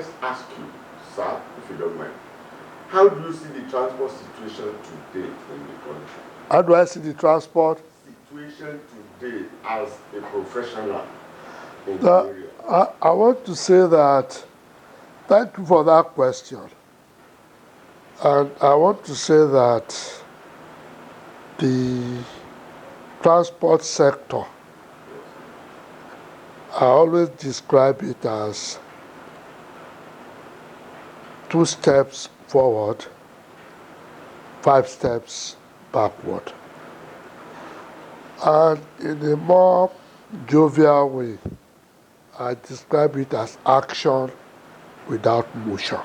let's ask you, sir, if you don't mind, how do you see the transport situation today in the country? How do I see the transport situation today as a professional in the area? I want to say that, thank you for that question. And I want to say that the transport sector, I always describe it as 2 steps forward, 5 steps backward. And in a more jovial way, I describe it as action without motion.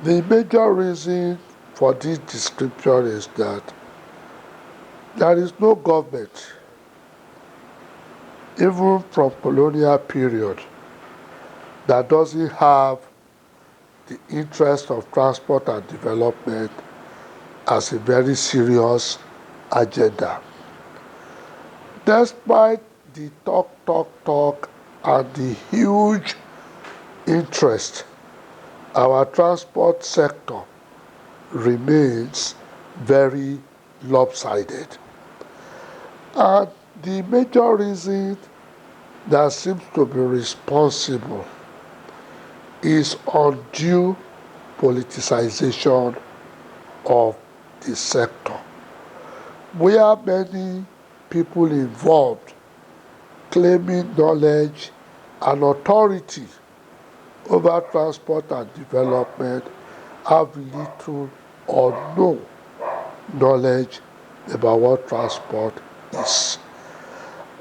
The major reason for this description is that there is no government, even from colonial period, that doesn't have the interest of transport and development as a very serious agenda. Despite the talk, and the huge interest, our transport sector remains very lopsided. And the major reason that seems to be responsible is undue politicization of the sector, where many people involved claiming knowledge and authority over transport and development have little or no knowledge about what transport is.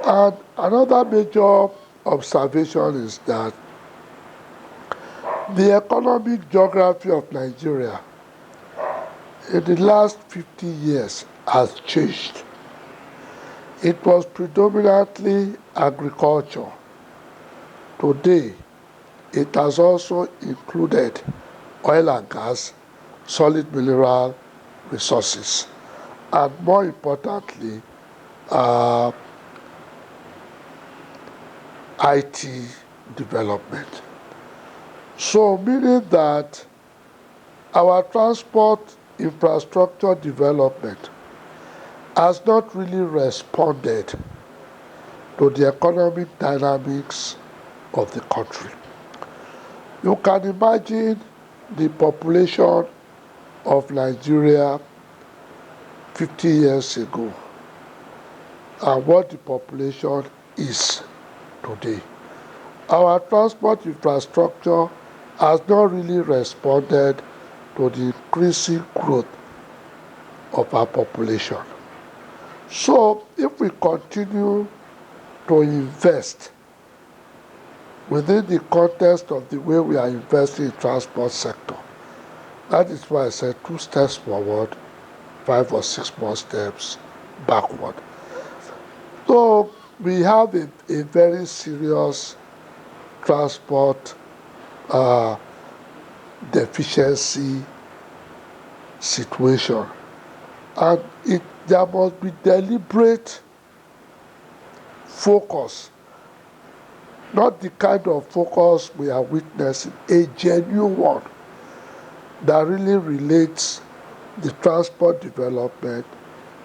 And another major observation is that the economic geography of Nigeria in the last 50 years has changed. It was predominantly agriculture. Today, it has also included oil and gas, solid mineral resources, and more importantly, IT development. So, meaning that our transport infrastructure development has not really responded to the economic dynamics of the country. You can imagine the population of Nigeria 50 years ago and what the population is today. Our transport infrastructure has not really responded to the increasing growth of our population. So, if we continue to invest within the context of the way we are investing in the transport sector, that is why I said 2 steps forward, 5 or 6 more steps backward. So, we have a very serious transport deficiency situation, and there must be deliberate focus, not the kind of focus we are witnessing, a genuine one that really relates the transport development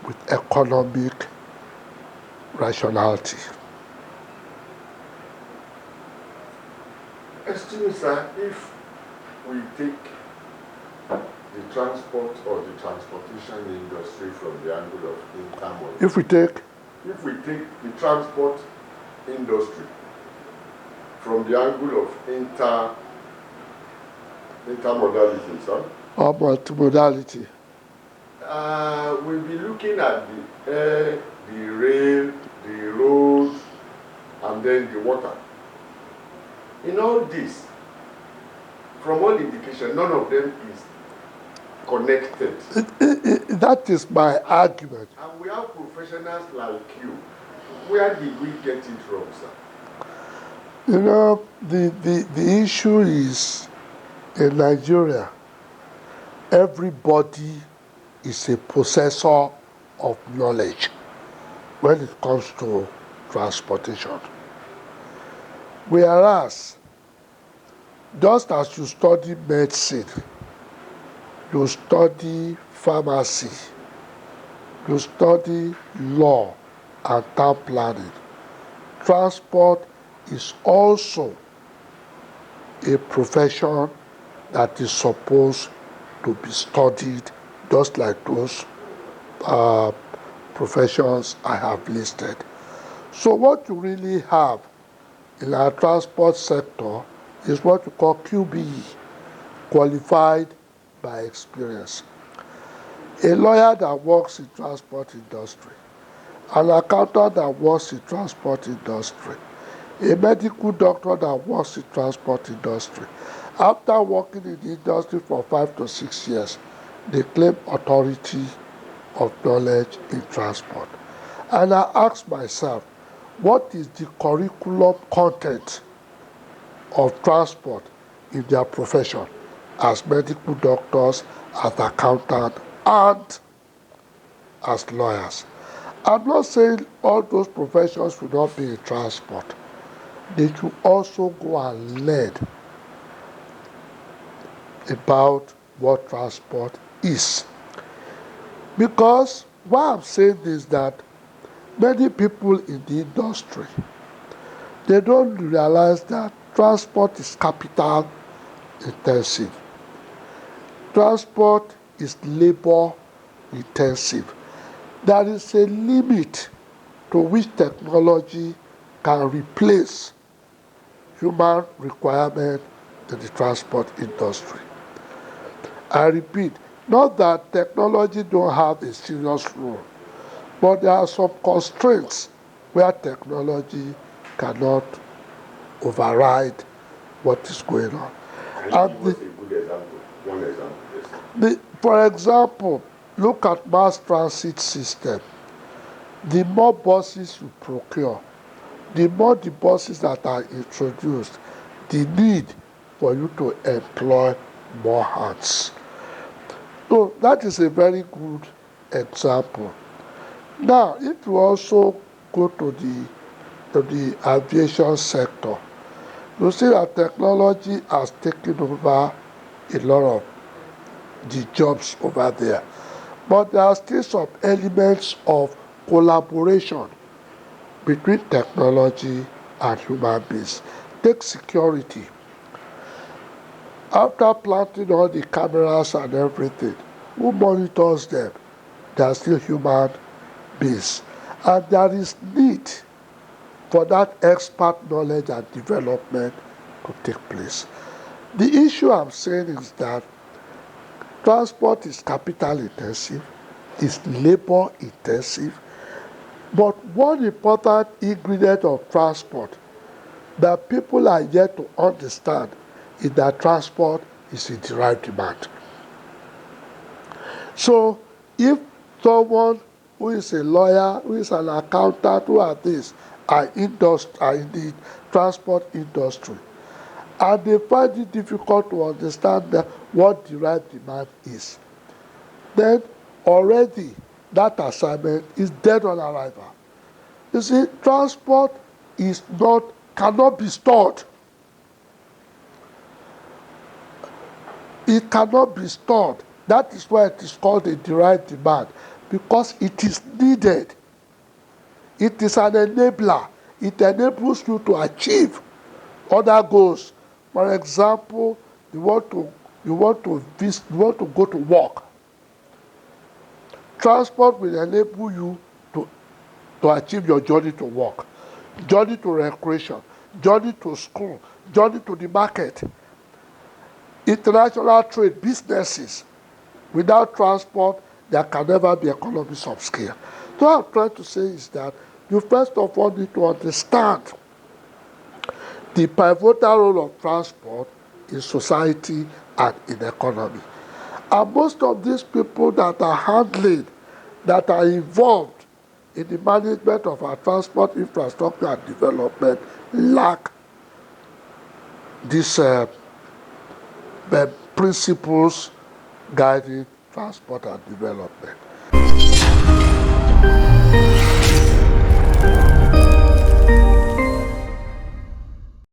with economic rationality. Excuse me, sir, if we take the transport or the transportation industry from the angle of intermodality. If we take the transport industry from the angle of intermodality, sir? Or multimodality. We'll be looking at the air, the rail, the road, and then the water. In all this, from all indication, none of them is connected. That is my argument. And we have professionals like you. Where did we get it from, sir? You know, the issue is, in Nigeria, everybody is a possessor of knowledge when it comes to transportation. Whereas Just as you study medicine, you study pharmacy, you study law and town planning, transport is also a profession that is supposed to be studied just like those professions I have listed. So what you really have in our transport sector is what we call QBE, qualified by experience. A lawyer that works in transport industry, an accountant that works in transport industry, a medical doctor that works in transport industry. After working in the industry for 5 to 6 years, they claim authority of knowledge in transport. And I ask myself, what is the curriculum content of transport in their profession as medical doctors, as accountants, and as lawyers? I'm not saying all those professions should not be in transport. They should also go and learn about what transport is. Because why I'm saying this is that many people in the industry, they don't realize that transport is capital intensive. Transport is labor intensive. There is a limit to which technology can replace human requirement in the transport industry. I repeat, not that technology don't have a serious role, but there are some constraints where technology cannot override what is going on. And give us a good example, one example, yes. For example, look at mass transit system. The more buses you procure, the more the buses that are introduced, the need for you to employ more hands. So that is a very good example. Now, if you also go to the aviation sector, you see that technology has taken over a lot of the jobs over there. But there are still some elements of collaboration between technology and human beings. Take security. After planting all the cameras and everything, who monitors them? They are still human beings. And there is need for that expert knowledge and development to take place. The issue I'm saying is that transport is capital intensive, is labor intensive, but one important ingredient of transport that people are yet to understand is that transport is in derived demand. So if someone who is a lawyer, who is an accountant, who are this, are in the transport industry, and they find it difficult to understand what derived demand is, then already that assignment is dead on arrival. You see, transport cannot be stored. It cannot be stored. That is why it is called a derived demand, because it is needed. It is an enabler. It enables you to achieve other goals. For example, you want to go to work. Transport will enable you to achieve your journey to work, journey to recreation, journey to school, journey to the market, international trade, businesses. Without transport, there can never be economies of scale. So what I'm trying to say is that you first of all need to understand the pivotal role of transport in society and in economy. And most of these people that are handling, that are involved in the management of our transport infrastructure and development lack these principles guiding transport and development.